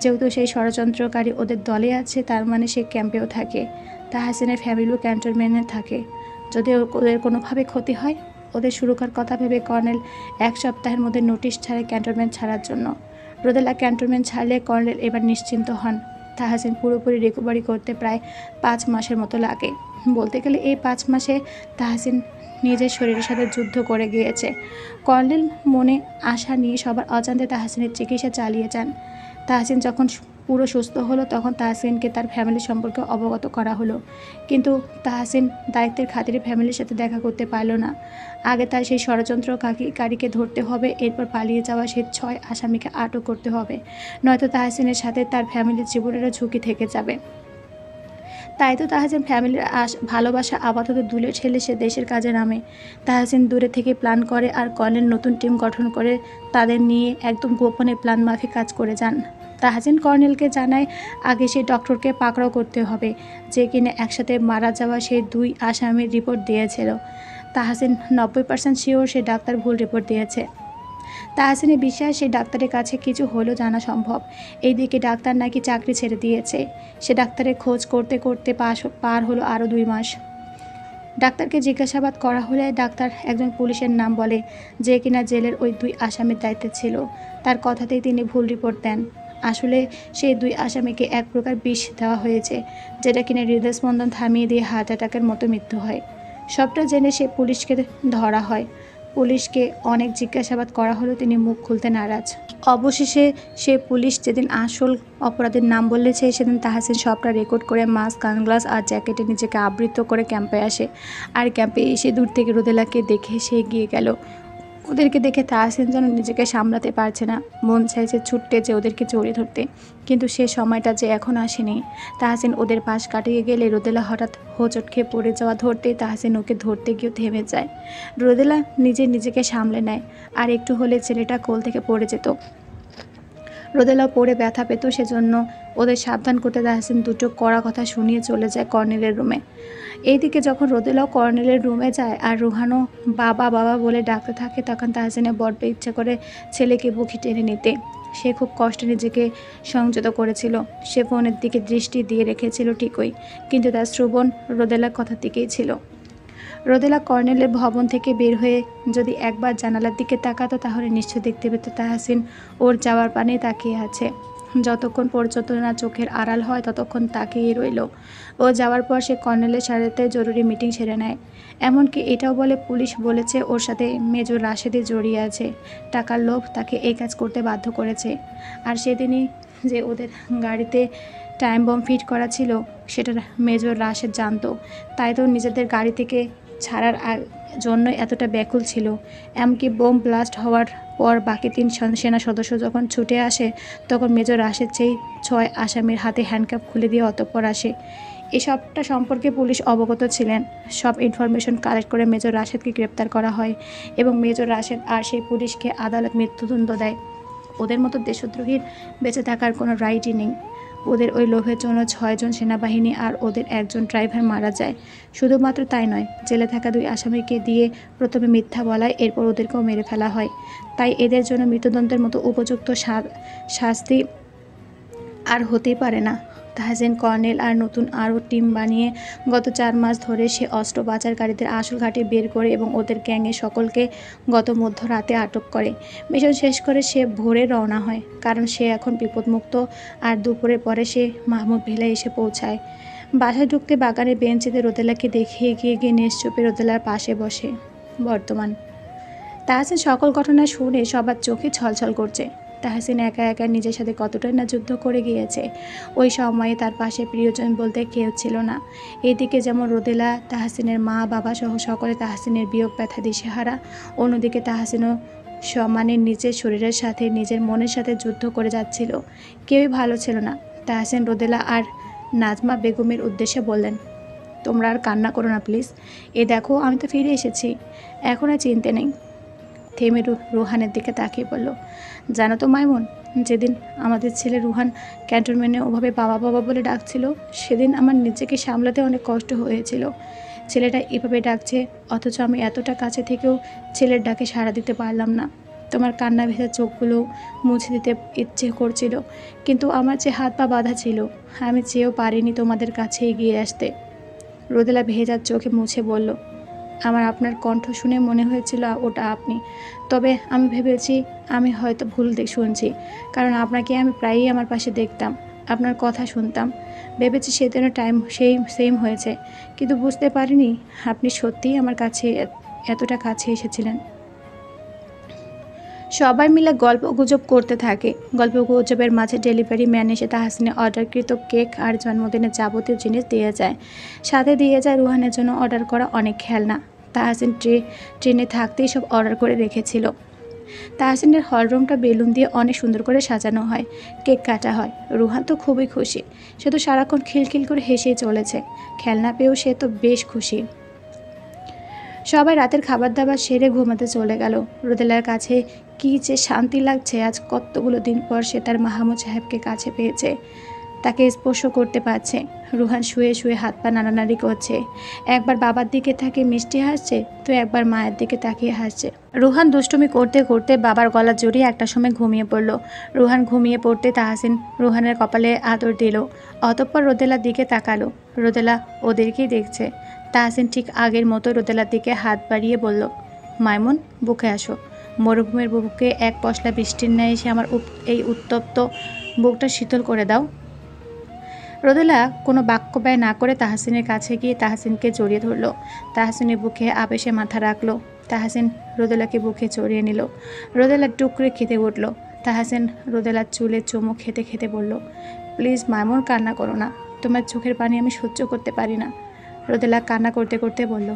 যেহেতু সেই ষড়যন্ত্রকারী ওদের দলে আছে, তার মানে সে ক্যাম্পেও থাকে। তাহসিনের ফ্যামিলিও ক্যান্টনমেন্টে থাকে। যদি ওদের কোনোভাবে ক্ষতি হয়, ওদের সুরক্ষার কথা ভেবে কর্নেল 1 সপ্তাহের মধ্যে নোটিশ ছাড়ে ক্যান্টনমেন্ট ছাড়ার জন্য। রোদেলা ক্যান্টনমেন্ট ছাড়লে কর্নেল এবার নিশ্চিন্ত হন। তাহসিন পুরোপুরি রিকভারি করতে প্রায় 5 মাসের মতো লাগে। বলতে গেলে এই 5 মাসে তাহসিন নিজের শরীরের সাথে যুদ্ধ করে গিয়েছে। কর্নেল মনে আশা নিয়ে সবার অজান্তে তাহসিনের চিকিৎসা চালিয়ে যান। তাহসিন যখন পুরো সুস্থ হলো, তখন তাহসিনকে তার ফ্যামিলি সম্পর্কে অবগত করা হলো। কিন্তু তাহসিন দায়িত্বের খাতিরে ফ্যামিলির সাথে দেখা করতে পারল না। আগে তার সেই ষড়যন্ত্রকারীকে ধরতে হবে, এরপর পালিয়ে যাওয়া সেই 6 আসামিকে আটক করতে হবে, নয়তো তাহসিনের সাথে তার ফ্যামিলির জীবনেরও ঝুঁকি থেকে যাবে। তাই তো তাহসিন ফ্যামিলির ভালোবাসা আপাতত দূরে ঠেলে সে দেশের কাজে নামে। তাহসিন দূরে থেকে প্ল্যান করে আর কর্নেল নতুন টিম গঠন করে তাদের নিয়ে একদম গোপনে প্ল্যান মাফিক কাজ করে যান। তাহসিন কর্নেলকে জানায় আগে সেই ডক্টরকে পাকড়াও করতে হবে, যে কিনা একসাথে মারা যাওয়া সেই 2 আসামির রিপোর্ট দিয়েছিল। তাহসিন 90% শিওর সে ডাক্তার ভুল রিপোর্ট দিয়েছে। তাহসিনের বিশ্বাস সেই ডাক্তারের কাছে কিছু হলেও জানা সম্ভব। এইদিকে ডাক্তার নাকি চাকরি ছেড়ে দিয়েছে। সে ডাক্তারের খোঁজ করতে করতে পার হলো আরও 2 মাস। ডাক্তারকে জিজ্ঞাসাবাদ করা হলে ডাক্তার একজন পুলিশের নাম বলে, যে কিনা জেলের ওই 2 আসামির দায়িত্বে ছিল। তার কথাতেই তিনি ভুল রিপোর্ট দেন। আসলে সেই 2 আসামিকে এক প্রকার বিষ দেওয়া হয়েছে, যেটা কিনা হৃদয়স্পন্দন থামিয়ে দিয়ে হার্ট অ্যাটাকের মতো মৃত্যু হয়। সবটা জেনে সে পুলিশকে ধরা হয়। পুলিশকে অনেক জিজ্ঞাসাবাদ করা হলেও তিনি মুখ খুলতে নারাজ। অবশেষে সে পুলিশ যেদিন আসল অপরাধীর নাম বলেছে, সেদিন তাহসিন সবটা রেকর্ড করে মাস্ক, সানগ্লাস আর জ্যাকেটে নিজেকে আবৃত করে ক্যাম্পে আসে। আর ক্যাম্পে এসে দূর থেকে রোদেলাকে দেখে সে এগিয়ে গেল। ওদেরকে দেখে তাহসিন যেন নিজেকে সামলাতে পারছে না। মন চাইছে ছুটতে যে ওদেরকে জড়িয়ে ধরতে, কিন্তু সে সময়টা যে এখন আসেনি। তাহসিন ওদের পাশ কাটিয়ে গেলে রোদেলা হঠাৎ হোঁচট খেয়ে পড়ে যাওয়া ধরতে তাহসিন ওকে ধরতে গিয়েও থেমে যায়। রোদেলা নিজেকে সামলে নেয়, আর একটু হলে ছেলেটা কোল থেকে পড়ে যেত। রোদেলাও পড়ে ব্যথা পেত, সেজন্য ওদের সাবধান করতে তাহসিন দুটো কড়া কথা শুনিয়ে চলে যায় কর্নেলের রুমে। এইদিকে যখন রোদেলাও কর্নেলের রুমে যায় আর রুহানও বাবা বাবা বলে ডাকতে থাকে, তখন তাহসিনের বড্ড ইচ্ছা করে ছেলেকে বুকে টেনে নিতে। সে খুব কষ্টে নিজেকে সংযত করেছিল। সে ফোনের দিকে দৃষ্টি দিয়ে রেখেছিল ঠিকই, কিন্তু তার শ্রবণ রোদেলার কথার দিকেই ছিল। রোদেলা কর্নেলের ভবন থেকে বের হয়ে যদি একবার জানালার দিকে তাকাতো, তাহলে নিশ্চয় দেখতে পেত তাহসিন ওর যাওয়ার পানে তাকিয়ে আছে। যতক্ষণ পর্যন্ত না চোখের আড়াল হয় ততক্ষণ তাকিয়ে রইল। ও যাওয়ার পর সে কর্নেলের সাথে জরুরি মিটিং সেরে নেয়। এমনকি এটাও বলে পুলিশ বলেছে ওর সাথে মেজর রাশেদে জড়িয়ে আছে। টাকার লোভ তাকে এই কাজ করতে বাধ্য করেছে। আর সেদিনই যে ওদের গাড়িতে টাইম বম ফিট করা ছিল, সেটা মেজর রাশেদ জানতো। তাই তো নিজেদের গাড়ি থেকে ছাড়ার জন্য এতটা ব্যাকুল ছিল। এমনকি বোম ব্লাস্ট হওয়ার পর বাকি 3 সেনা সদস্য যখন ছুটে আসে, তখন মেজর রাশেদ সেই 6 আসামির হাতে হ্যান্ডকাপ খুলে দিয়ে অতঃপর আসে। এসবটা সম্পর্কে পুলিশ অবগত ছিলেন। সব ইনফরমেশন কালেক্ট করে মেজর রাশেদকে গ্রেপ্তার করা হয় এবং মেজর রাশেদ আর সেই পুলিশকে আদালত মৃত্যুদণ্ড দেয়। ওদের মতো দেশদ্রোহীর বেঁচে থাকার কোনো রাইটই নেই। ওদের ওই লোভের জন্য 6 জন সেনাবাহিনী আর ওদের একজন ড্রাইভার মারা যায়। শুধুমাত্র তাই নয়, জেলে থাকা 2 আসামিকে দিয়ে প্রথমে মিথ্যা বলায় এরপর ওদেরকেও মেরে ফেলা হয়। তাই এদের জন্য মৃত্যুদণ্ডের মতো উপযুক্ত শাস্তি আর হতেই পারে না। তাহসিন কর্নেল আর নতুন আরও টিম বানিয়ে গত 4 মাস ধরে সে অস্ত্র পাচারকারীদের আসল ঘাঁটি বের করে এবং ওদের গ্যাংয়ে সকলকে গত মধ্যরাতে আটক করে। মিশন শেষ করে সে ভোরে রওনা হয়, কারণ সে এখন বিপদমুক্ত। আর দুপুরের পরে সে মাহমুদ ভিলা এসে পৌঁছায়। বাসায় ঢুকতে বাগানের বেঞ্চিতে রোদেলাকে দেখে এগিয়ে গিয়ে নিশ্চুপে রোদেলার পাশে বসে। বর্তমান তাহসিন সকল ঘটনা শুনে সবার চোখে ছলছল করছে। তাহসিন একা একা নিজের সাথে কতটাই না যুদ্ধ করে গিয়েছে। ওই সময়ে তার পাশে প্রিয়জন বলতে কেউ ছিল না। এদিকে যেমন রোদেলা, তাহসিনের মা বাবা সহ সকলে তাহসিনের বিয়োগ ব্যথা দিশেহারা। অন্যদিকে তাহসিনও সমানে নিজের শরীরের সাথে নিজের মনের সাথে যুদ্ধ করে যাচ্ছিল। কেউই ভালো ছিল না। তাহসিন রোদেলা আর নাজমা বেগমের উদ্দেশ্যে বললেন, তোমরা আর কান্না করো না প্লিজ। এ দেখো, আমি তো ফিরে এসেছি, এখন আর চিনতে নেই। থেমে রুহানের দিকে তাকিয়ে বলল, জানো তো মাইমুন, যেদিন আমাদের ছেলে রুহান ক্যান্টনমেন্টে ওভাবে বাবা বাবা বলে ডাকছিল, সেদিন আমার নিজেকে সামলাতে অনেক কষ্ট হয়েছিল। ছেলেটা এভাবে ডাকছে, অথচ আমি এতটা কাছে থেকেও ছেলের ডাকে সাড়া দিতে পারলাম না। তোমার কান্না ভেজা চোখগুলো মুছে দিতে ইচ্ছে করছিল, কিন্তু আমার যে হাত পা বাঁধা ছিল, আমি চেয়েও পারিনি তোমাদের কাছে এগিয়ে আসতে। রোদেলা ভেজা চোখে মুছে বলল, আমার আপনার কণ্ঠ শুনে মনে হয়েছিল ওটা আপনি। তবে আমি ভেবেছি আমি হয়তো ভুল শুনছি, কারণ আপনাকে আমি প্রায়ই আমার পাশে দেখতাম, আপনার কথা শুনতাম। ভেবেছি সেদিনও টাইম সেম হয়েছে, কিন্তু বুঝতে পারিনি আপনি সত্যিই আমার কাছে এতটা কাছে এসেছিলেন। সবাই মিলে গল্প গুজব করতে থাকে। গল্প গুজবের মাঝে ডেলিভারি ম্যান এসে তাহসিনের অর্ডারকৃত কেক আর জন্মদিনের যাবতীয় জিনিস দিয়ে যায়। সাথে দিয়ে যায় রুহানের জন্য অর্ডার করা অনেক খেলনা। তাহসিন ট্রেনে থাকতেই সব অর্ডার করে রেখেছিল। তাহসিনের হলরুমটা বেলুন দিয়ে অনেক সুন্দর করে সাজানো হয়, কেক কাটা হয়। রুহান তো খুবই খুশি, সে তো সারাক্ষণ খিলখিল করে হেসেই চলেছে। খেলনা পেয়েও সে তো বেশ খুশি। সবাই রাতের খাবার দাবার সেরে ঘুমাতে চলে গেল। রোদেলার কাছে কী যে শান্তি লাগছে, আজ কতগুলো দিন পর সে তার মাহমুদ সাহেবকে কাছে পেয়েছে, তাকে স্পর্শ করতে পারছে। রুহান শুয়ে শুয়ে হাত পা নাড়ানাড়ি করছে। একবার বাবার দিকে তাকিয়ে মিষ্টি হাসছে, তো একবার মায়ের দিকে তাকিয়ে হাসছে। রুহান দুষ্টুমি করতে করতে বাবার গলা জড়িয়ে একটা সময় ঘুমিয়ে পড়ল। রুহান ঘুমিয়ে পড়তে তাহসিন রুহানের কপালে আদর দিল। অতঃপর রোদেলার দিকে তাকালো। রোদেলা ওদেরকেই দেখছে। তাহসিন ঠিক আগের মতো রোদেলার দিকে হাত বাড়িয়ে বলল, মাইমুন, বুকে আসো। মরুভূমির বুকে এক পশলা বৃষ্টির ন্যায় এসে আমার এই উত্তপ্ত বুকটা শীতল করে দাও। রোদেলা কোনো বাক্য ব্যয় না করে তাহসিনের কাছে গিয়ে তাহসিনকে জড়িয়ে ধরল। তাহসিনের বুকে আবেশে মাথা রাখলো। তাহসিন রোদেলাকে বুকে জড়িয়ে নিল। রোদেলা টুকরে খেতে উঠল। তাহসিন রোদেলার চুলে চুমু খেতে খেতে বলল, প্লিজ মাইমুন, কান্না করো না, তোমার চোখের পানি আমি সহ্য করতে পারি না। রোদেলা কান্না করতে করতে বলল,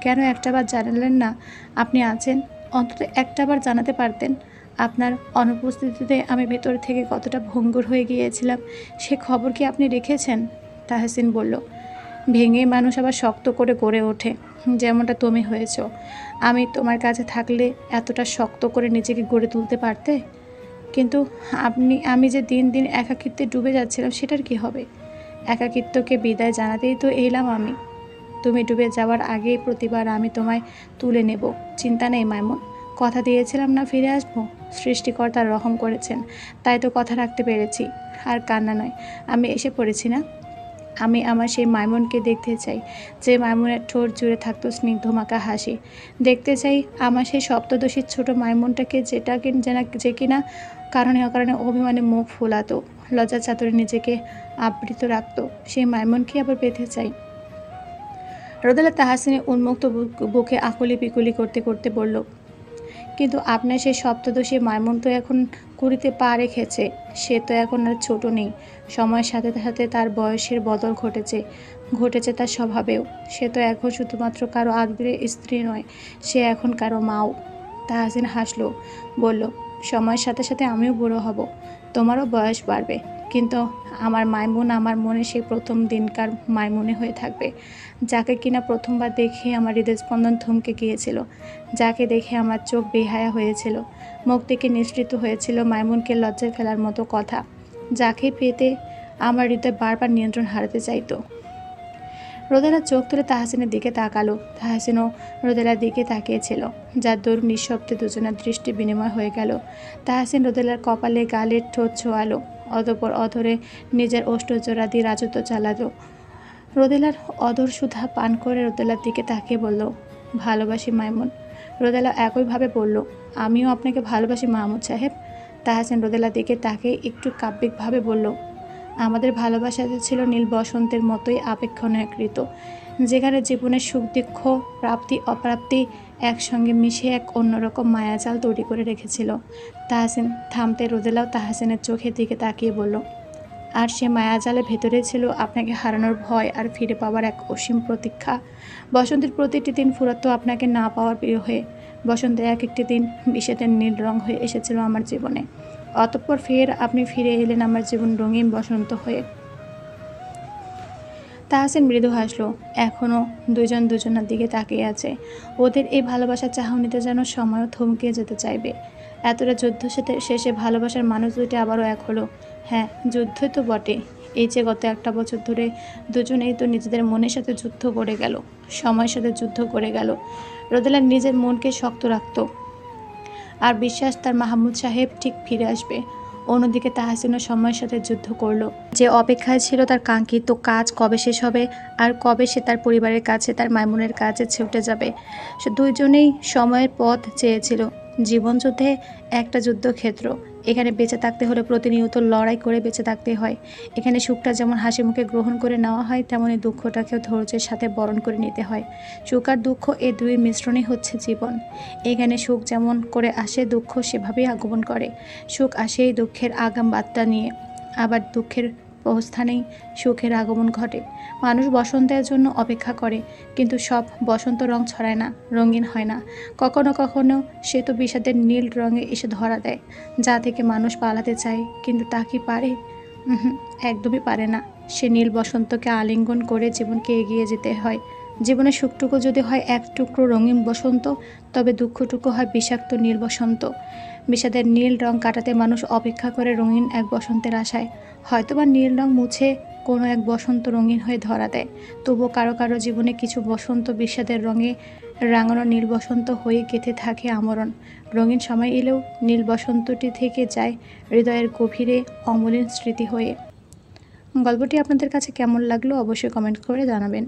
কেন একটাবার জানালেন না আপনি আছেন? অন্তত একটাবার জানাতে পারতেন। আপনার অনুপস্থিতিতে আমি ভেতর থেকে কতটা ভঙ্গুর হয়ে গিয়েছিলাম, সে খবর কি আপনি রেখেছেন? তাহসিন বলল, ভেঙে মানুষ আবার শক্ত করে গড়ে ওঠে, যেমনটা তুমি হয়েছ। আমি তোমার কাছে থাকলে এতটা শক্ত করে নিজেকে গড়ে তুলতে পারতে? কিন্তু আমি যে দিন দিন একাকিত্বে ডুবে যাচ্ছিলাম, সেটার কি হবে? একাকিত্বকে বিদায় জানাতেই তো এলাম আমি। তুমি ডুবে যাওয়ার আগেই প্রতিবার আমি তোমায় তুলে নেব, চিন্তা নেই মাইমুন। কথা দিয়েছিলাম না ফিরে আসবো। সৃষ্টিকর্তা রহম করেছেন, তাই তো কথা রাখতে পেরেছি। আর কান্না নয়, আমি এসে পড়েছি না। আমি আমার সেই মাইমুনকে দেখতে চাই, যে মাইমুনের ঠোঁট জুড়ে থাকতো স্নিগ্ধমাখা হাসি। দেখতে চাই আমার সেই সপ্তদশীর ছোট মাইমুনটাকে, যে কিনা কারণে অকারণে অভিমানে মুখ ফোলাতো, লজ্জা চাতুরে নিজেকে আবৃত রাখতো। সেই মাইমুনকে আবার পেতে চাই। রোদেলা তাহসিনের উন্মুক্ত বুকে আকুলি পিকুলি করতে করতে বলল, কিন্তু আপনার সেই সপ্তদশী মাইমুন তো এখন কুড়িতে পা রেখেছে। সে তো এখন আর ছোট নেই। সময়ের সাথে সাথে তার বয়সের বদল ঘটেছে তার স্বভাবেও। সে তো এখন শুধুমাত্র কারো আদরের স্ত্রী নয়, সে এখন কারো মাও। তাহসিন হাসলো, বলল, সময়ের সাথে সাথে আমিও বুড়ো হব, তোমারও বয়স বাড়বে, কিন্তু আমার মাইমুন আমার মনে সেই প্রথম দিনকার মাইমুনে হয়ে থাকবে, যাকে কিনা প্রথমবার দেখে আমার হৃদয়স্পন্দন থমকে গিয়েছিল, যাকে দেখে আমার চোখ বেহায়া হয়েছিল, মুখ থেকে নিঃসৃত হয়েছিল মাইমুনকে লজ্জায় ফেলার মতো কথা, যাকে পেতে আমার হৃদয় বারবার নিয়ন্ত্রণ হারাতে চাইতো। রোদেলা চোখ তুলে তাহসিনের দিকে তাকালো। তাহসিনও রোদেলার দিকে তাকিয়েছিল, যার দরুন নিঃশব্দে দুজনের দৃষ্টি বিনিময় হয়ে গেল। তাহসিন রোদেলার কপালে গালের ঠোঁট ছোঁয়ালো, অতঃপর অধরে নিজের ওষ্ঠজোড়া দিয়ে রাজত্ব চালালো। রোদেলার অধর সুধা পান করে রোদেলার দিকে তাকিয়ে বলল, ভালোবাসি মাইমুন। রোদেলা একইভাবে বলল, আমিও আপনাকে ভালোবাসি মাহমুদ সাহেব। তাহসিন রোদেলার দিকে তাকিয়ে একটু কাব্যিকভাবে বলল, আমাদের ভালোবাসাতে ছিল নীল বসন্তের মতোই আপেক্ষণীকৃত, যেখানে জীবনের সুখ দুঃখ প্রাপ্তি অপ্রাপ্তি একসঙ্গে মিশে এক অন্যরকম মায়াজাল তৈরি করে রেখেছিল। তাহসিন থামতে রোদেলাও তাহসিনের চোখের দিকে তাকিয়ে বলল, আর সে মায়াজালের ভেতরে ছিল আপনাকে হারানোর ভয় আর ফিরে পাওয়ার এক অসীম প্রতীক্ষা। বসন্তের প্রতিটি দিন ফুরাতো আপনাকে না পাওয়ার প্রিয় হয়ে। বসন্তের এক একটি দিন বিষেদের নীল রং হয়ে এসেছিল আমার জীবনে। অতঃপর ফের আপনি ফিরে এলেন আমার জীবন রঙিন বসন্ত হয়ে। তাহসিন মৃদু হাসলো। এখনও দুজন দুজনের দিকে তাকিয়ে আছে। ওদের এই ভালোবাসার চাহনিতে যেন সময়ও থমকে যেতে চাইবে। এতটা যুদ্ধ শেষে ভালোবাসার মানুষ দুটি আবারও এক হলো। হ্যাঁ, যুদ্ধই তো বটে। এই যে গত একটা বছর ধরে দুজনেই তো নিজেদের মনের সাথে যুদ্ধ করে গেল, সময়ের সাথে যুদ্ধ করে গেল। রোদেলা নিজের মনকে শক্ত রাখত আর বিশ্বাস তার মাহমুদ সাহেব ঠিক ফিরে আসবে। অন্যদিকে তাহসিনও সময়ের সাথে যুদ্ধ করলো। যে অপেক্ষায় ছিল তার কাঙ্ক্ষিত কাজ কবে শেষ হবে আর কবে সে তার পরিবারের কাছে তার মাইমুনের কাছে ছুটে যাবে। সে দুইজনেই সময়ের পথ চেয়েছিল। জীবনযুদ্ধে একটা যুদ্ধক্ষেত্র। এখানে বেঁচে থাকতে হলে প্রতিনিয়ত লড়াই করে বেঁচে থাকতে হয়। এখানে সুখটা যেমন হাসি মুখে গ্রহণ করে নেওয়া হয়, তেমনি দুঃখটাকেও ধৈর্যের সাথে বরণ করে নিতে হয়। সুখ আর দুঃখ এই দুইয়ের মিশ্রণই হচ্ছে জীবন। এখানে সুখ যেমন করে আসে, দুঃখ সেভাবেই আগমন করে। সুখ আসে এই দুঃখের আগাম বার্তা নিয়ে, আবার দুঃখের প্রস্থানেই সুখের আগমন ঘটে। মানুষ বসন্তের জন্য অপেক্ষা করে, কিন্তু সব বসন্ত রং ছড়ায় না, রঙিন হয় না। কখনো কখনো সে তো বিষাদের নীল রঙে এসে ধরা দেয়, যা থেকে মানুষ পালাতে চায়, কিন্তু তা কি পারে? একদমই পারে না। সে নীল বসন্তকে আলিঙ্গন করে জীবনকে এগিয়ে যেতে হয়। জীবনের সুখটুকু যদি হয় এক টুকরো রঙিন বসন্ত, তবে দুঃখটুকু হয় বিষাক্ত নীল বসন্ত। বিষাদের নীল রং কাটাতে মানুষ অপেক্ষা করে রঙিন এক বসন্তের আশায়। হয়তোবা নীল রং মুছে কোনো এক বসন্ত রঙিন হয়ে ধরা দেয়, তবুও কারো কারো জীবনে কিছু বসন্ত বিষাদের রঙে রাঙানো নীল বসন্ত হয়ে গেঁথে থাকে আমরণ। রঙিন সময় এলেও নীল বসন্তটি থেকে যায় হৃদয়ের গভীরে অমলিন স্মৃতি হয়ে। গল্পটি আপনাদের কাছে কেমন লাগলো অবশ্যই কমেন্ট করে জানাবেন।